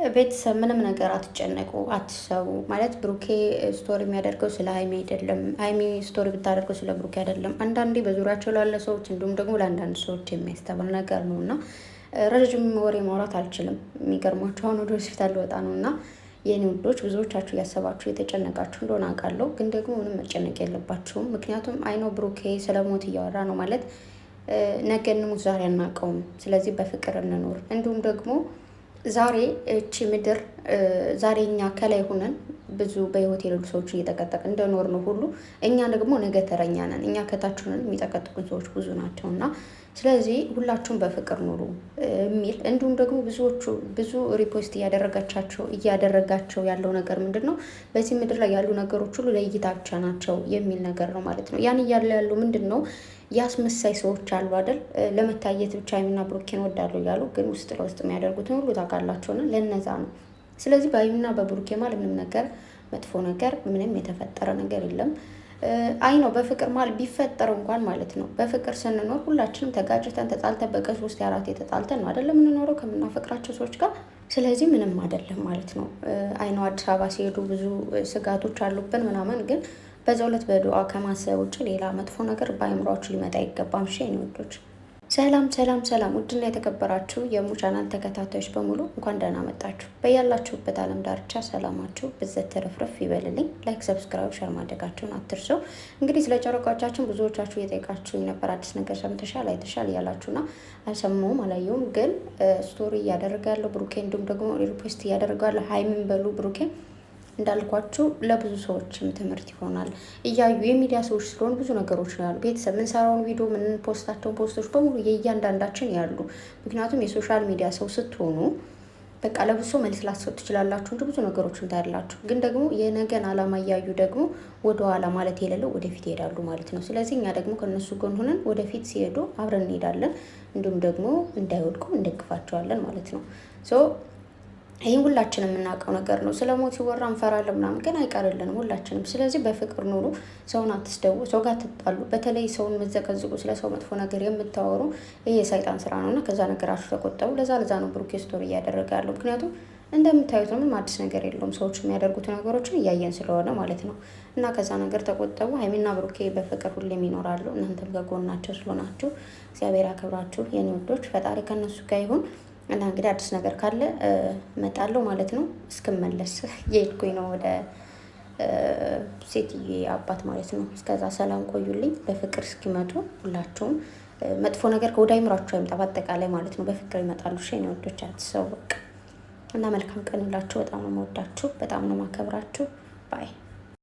ቤተሰብ ምንም ነገር አትጨነቁ፣ አትሰቡ። ማለት ብሩኬ ስቶሪ የሚያደርገው ስለ ሀይሚ አይደለም፣ ሀይሚ ስቶሪ ብታደርገው ስለ ብሩኬ አይደለም። አንዳንዴ በዙሪያቸው ላለ ሰዎች እንዲሁም ደግሞ ለአንዳንድ ሰዎች የሚያስተብል ነገር ነው እና ረዥም ወሬ ማውራት አልችልም። የሚገርማቸው አሁን ወደ ሆስፒታል ልወጣ ነው እና የኔ ውዶች ብዙዎቻችሁ እያሰባችሁ የተጨነቃችሁ እንደሆነ አውቃለሁ። ግን ደግሞ ምንም መጨነቅ የለባችሁም። ምክንያቱም አይኖ ብሩኬ ስለ ሞት እያወራ ነው ማለት ነገ እንሙት ዛሬ አናውቀውም። ስለዚህ በፍቅር እንኖር። እንዲሁም ደግሞ ዛሬ እቺ ምድር ዛሬ እኛ ከላይ ሆነን ብዙ በህይወት የሌሉ ሰዎች እየጠቀጠቅ እንደኖር ነው ሁሉ እኛ ደግሞ ነገ ተረኛ ነን። እኛ ከታች ሆነን የሚጠቀጥቁን ሰዎች ብዙ ናቸው እና ስለዚህ ሁላችሁም በፍቅር ኑሩ የሚል እንዲሁም ደግሞ ብዙ ሪፖስት እያደረጋቸው ያለው ነገር ምንድን ነው? በዚህ ምድር ላይ ያሉ ነገሮች ሁሉ ለእይታ ብቻ ናቸው የሚል ነገር ነው ማለት ነው። ያን እያለ ያለው ምንድን ነው? የአስመሳይ ሰዎች አሉ አይደል? ለመታየት ብቻ ሀይሚና ብሩኬን ወዳሉ እያሉ ግን ውስጥ ለውስጥ የሚያደርጉትን ሁሉ ታውቃላችሁና ለነዛ ነው። ስለዚህ በሀይሚና በብሩኬ ማለት ምንም ነገር መጥፎ ነገር ምንም የተፈጠረ ነገር የለም። አይ ነው በፍቅር ማለት ቢፈጠር እንኳን ማለት ነው በፍቅር ስንኖር ሁላችንም ተጋጭተን ተጣልተን በቀን 3 4 የተጣልተን ነው አይደለም የምንኖረው ከምናፈቅራቸው ሰዎች ጋር። ስለዚህ ምንም አይደለም ማለት ነው። አይ ነው አዲስ አበባ ሲሄዱ ብዙ ስጋቶች አሉብን ምናምን፣ ግን በዛው ዕለት በዱዓ ከማሰብ ውጭ ሌላ መጥፎ ነገር በአይምሯችሁ ሊመጣ አይገባም። እሺ የኔ ወዶች ሰላም ሰላም ሰላም! ውድና የተከበራችሁ የሙ ቻናል ተከታታዮች በሙሉ እንኳን ደህና መጣችሁ። በያላችሁበት ዓለም ዳርቻ ሰላማችሁ ብዘት ተረፍረፍ ይበልልኝ። ላይክ፣ ሰብስክራይብ፣ ሸር ማድረጋችሁን አትርሱ። እንግዲህ ስለ ጨረቃዎቻችን ብዙዎቻችሁ እየጠየቃችሁኝ ነበር። አዲስ ነገር ሰምተሻል አይተሻል እያላችሁና አልሰማሁም አላየሁም፣ ግን ስቶሪ እያደረገ ያለው ብሩኬ እንዲሁም ደግሞ ሪፖስት እያደረገ ያለው ሀይሚን በሉ ብሩኬ እንዳልኳችሁ ለብዙ ሰዎችም ትምህርት ይሆናል። እያዩ የሚዲያ ሰዎች ስለሆኑ ብዙ ነገሮች ነው ያሉ። ቤተሰብ ምንሰራውን ቪዲዮ ምንፖስታቸውን ፖስቶች በሙሉ የእያንዳንዳችን ያሉ። ምክንያቱም የሶሻል ሚዲያ ሰው ስትሆኑ በቃ ለብዙ ሰው መልስ ላትሰጡ ትችላላችሁ እንጂ ብዙ ነገሮችን ታያላችሁ። ግን ደግሞ የነገን አላማ እያዩ ደግሞ ወደ ኋላ ማለት የሌለው ወደፊት ይሄዳሉ ማለት ነው። ስለዚህ እኛ ደግሞ ከነሱ ጎን ሆነን ወደፊት ሲሄዱ አብረን እንሄዳለን። እንዲሁም ደግሞ እንዳይወድቁ እንደግፋቸዋለን ማለት ነው። ይህ ሁላችንም የምናውቀው ነገር ነው። ስለ ሞት ሲወራ እንፈራለን ምናምን፣ ግን አይቀርልንም ሁላችንም። ስለዚህ በፍቅር ኑሩ፣ ሰውን አትስደቡ፣ ሰው ጋር ትጣሉ። በተለይ ሰውን መዘቀዝቁ፣ ስለ ሰው መጥፎ ነገር የምታወሩ ይህ የሰይጣን ስራ ነው እና ከዛ ነገራችሁ ተቆጠቡ። ለዛ ነው ብሩኬ ስቶሪ እያደረገ ያለው። ምክንያቱም እንደምታዩት ነው፣ ምንም አዲስ ነገር የለውም። ሰዎች የሚያደርጉት ነገሮችን እያየን ስለሆነ ማለት ነው። እና ከዛ ነገር ተቆጠቡ። ሀይሚና ብሩኬ በፍቅር ሁሌም ይኖራሉ። እናንተም ከጎናቸው ስለሆናችሁ እግዚአብሔር ያክብራችሁ የኔ ወዶች። ፈጣሪ ከነሱ ጋር ይሁን። እና እንግዲህ አዲስ ነገር ካለ እመጣለሁ ማለት ነው። እስክመለስ የሄድኩኝ ነው ወደ ሴትዬ አባት ማለት ነው። እስከዛ ሰላም ቆዩልኝ። በፍቅር እስኪመጡ ሁላችሁም መጥፎ ነገር ከወደ አይምራችሁ አይምጣ፣ በአጠቃላይ ማለት ነው። በፍቅር ይመጣሉ። እሺ የኔ ወዶች አትሰወቅ እና መልካም ቀን ይላችሁ። በጣም ነው የምወዳችሁ፣ በጣም ነው የማከብራችሁ። ባይ